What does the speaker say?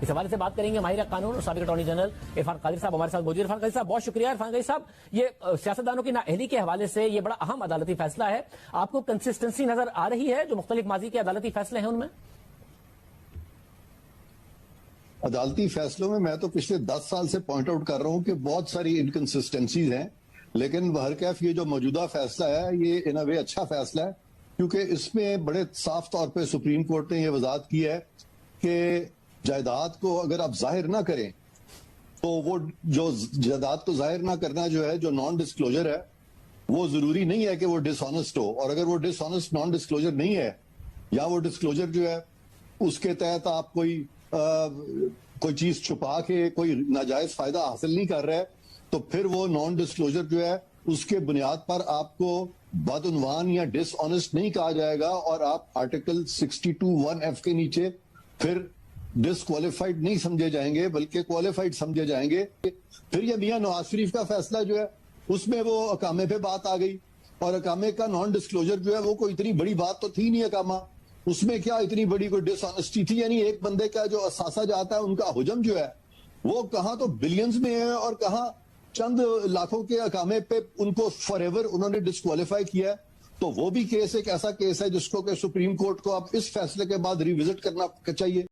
اس حوالے سے بات کریں گے ماہر قانون اور سابق اٹارنی جنرل عرفان قادری صاحب ہمارے ساتھ موجود ہیں۔ عرفان قادری صاحب بہت شکریہ۔ عرفان قادری صاحب، یہ سیاستدانوں کی نااہلی کے حوالے سے یہ بڑا اہم عدالتی فیصلہ ہے، آپ کو کنسسٹنسی نظر آ رہی ہے جو مختلف ماضی کے عدالتی فیصلے ہیں ان میں؟ عدالتی فیصلوں میں تو پچھلے 10 سال سے پوائنٹ آؤٹ کر رہا ہوں کہ بہت ساری انکنسسٹنسیز ہیں، لیکن بہرکیف یہ جو موجودہ فیصلہ ہے یہ ان اے وے اچھا فیصلہ ہے، کیونکہ اس میں بڑے صاف طور پہ سپریم کورٹ نے یہ وضاحت کی ہے کہ جائیداد کو اگر آپ ظاہر نہ کریں تو وہ جو جائیداد کو ظاہر نہ کرنا جو ہے، جو نان ڈسکلوجر ہے، وہ ضروری نہیں ہے کہ وہ ڈس آنسٹ ہو، اور اگر وہ ڈس آنسٹ نان ڈسکلوجر نہیں ہے یا وہ ڈسکلوجر جو ہے اس کے تحت آپ کوئی چیز چھپا کے کوئی ناجائز فائدہ حاصل نہیں کر رہے، تو پھر وہ نان ڈسکلوجر جو ہے اس کے بنیاد پر آپ کو بدعنوان یا ڈس آنسٹ نہیں کہا جائے گا، اور آپ آرٹیکل 62(1)(f) کے نیچے پھر ڈسکوالیفائڈ نہیں سمجھے جائیں گے بلکہ کوالیفائڈ سمجھے جائیں گے۔ پھر یہ میاں نواز شریف کا فیصلہ جو ہے اس میں وہ اقامے پہ بات آ گئی، اور اقامے کا نان ڈسکلوجر جو ہے وہ کوئی اتنی بڑی بات تو تھی نہیں، اقامہ اس میں کیا اتنی بڑی کوئی ڈس آنسٹی تھی، یعنی ایک بندے کا جو اثاثہ جاتا ہے ان کا حجم جو ہے وہ کہاں تو بلینز میں ہے اور کہاں چند لاکھوں کے اقامے پہ ان کو فار ایور انہوں نے ڈسکوالیفائی کیا ہے۔ تو وہ بھی کیس ایک ایسا کیس ہے جس کو کہ سپریم کورٹ کو اب اس فیصلے کے بعد ریوزٹ کرنا چاہیے۔